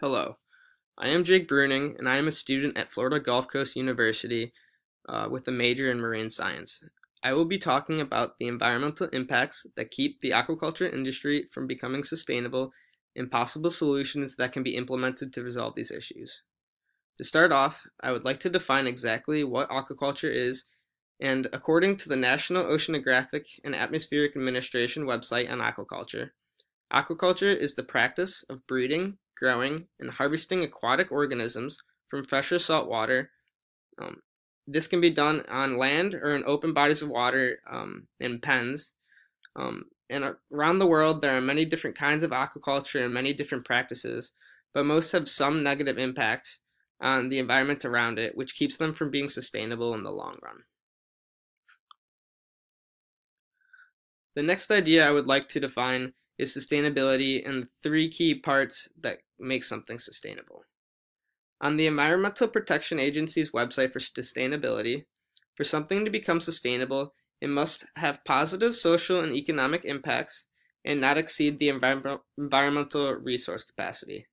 Hello, I am Jake Bruning, and I am a student at Florida Gulf Coast University with a major in marine science. I will be talking about the environmental impacts that keep the aquaculture industry from becoming sustainable and possible solutions that can be implemented to resolve these issues. To start off, I would like to define exactly what aquaculture is, and according to the National Oceanographic and Atmospheric Administration website on aquaculture, aquaculture is the practice of breeding, growing, and harvesting aquatic organisms from fresh or salt water. Um, this can be done on land or in open bodies of water in pens. And around the world, there are many different kinds of aquaculture and many different practices, but most have some negative impact on the environment around it, which keeps them from being sustainable in the long run. The next idea I would like to define is sustainability and the three key parts that make something sustainable. On the Environmental Protection Agency's website for sustainability, for something to become sustainable, it must have positive social and economic impacts and not exceed the environmental resource capacity.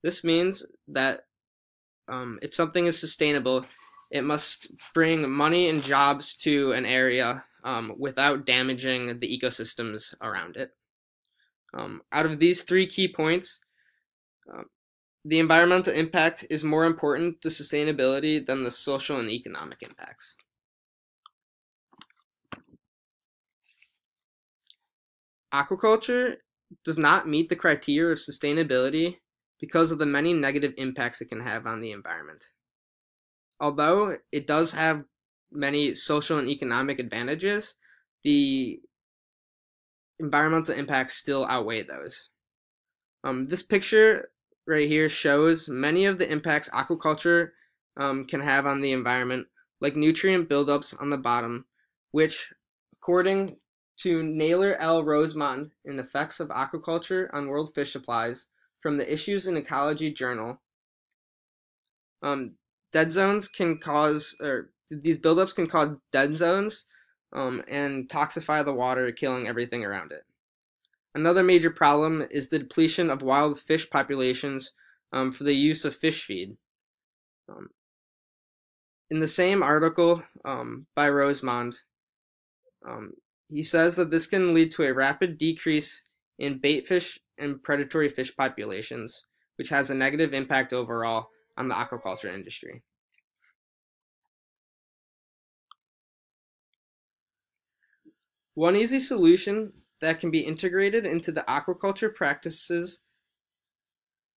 This means that if something is sustainable, it must bring money and jobs to an area without damaging the ecosystems around it. Out of these three key points, the environmental impact is more important to sustainability than the social and economic impacts. Aquaculture does not meet the criteria of sustainability because of the many negative impacts it can have on the environment. Although it does have many social and economic advantages, the environmental impacts still outweigh those. This picture right here shows many of the impacts aquaculture can have on the environment, like nutrient buildups on the bottom, which, according to Naylor L. Rosemond in Effects of Aquaculture on World Fish Supplies from the Issues in Ecology Journal, dead zones can cause, or these buildups can cause dead zones and toxify the water, killing everything around it. Another major problem is the depletion of wild fish populations for the use of fish feed. In the same article by Rosemond, he says that this can lead to a rapid decrease in bait fish and predatory fish populations, which has a negative impact overall on the aquaculture industry. One easy solution that can be integrated into the aquaculture practices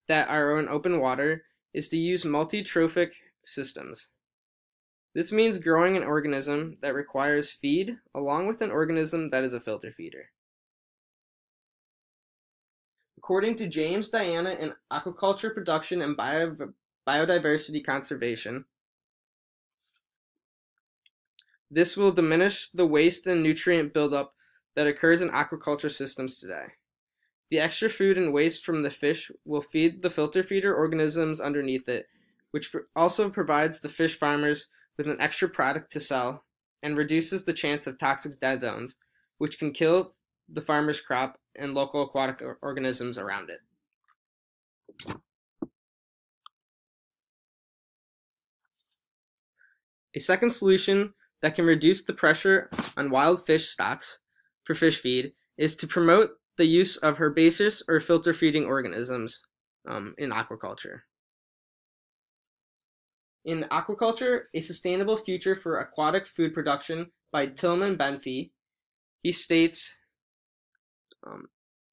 that are in open water is to use multi-trophic systems. This means growing an organism that requires feed along with an organism that is a filter feeder. According to James Diana in Aquaculture Production and Biodiversity Conservation, this will diminish the waste and nutrient buildup that occurs in aquaculture systems today. The extra food and waste from the fish will feed the filter feeder organisms underneath it, which also provides the fish farmers with an extra product to sell and reduces the chance of toxic dead zones, which can kill the farmer's crop and local aquatic organisms around it. A second solution that can reduce the pressure on wild fish stocks for fish feed is to promote the use of herbaceous or filter feeding organisms in aquaculture. In Aquaculture, A Sustainable Future for Aquatic Food Production by Tilman Benfey, he states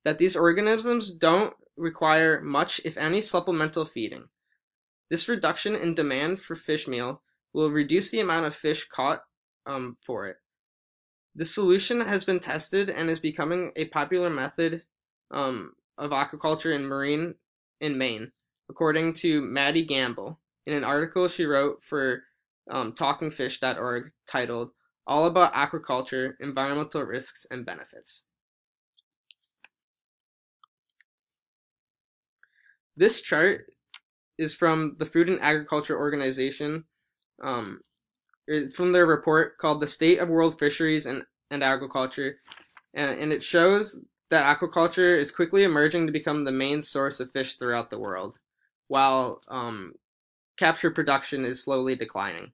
that these organisms don't require much, if any, supplemental feeding. This reduction in demand for fish meal will reduce the amount of fish caught for it. This solution has been tested and is becoming a popular method of aquaculture in Maine, according to Maddie Gamble, in an article she wrote for talkingfish.org titled All About Aquaculture, Environmental Risks and Benefits. This chart is from the Food and Agriculture Organization. It's from their report called The State of World Fisheries and Agriculture, and it shows that aquaculture is quickly emerging to become the main source of fish throughout the world. while capture production is slowly declining.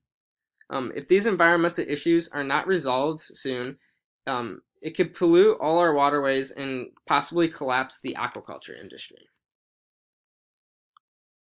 If these environmental issues are not resolved soon, it could pollute all our waterways and possibly collapse the aquaculture industry.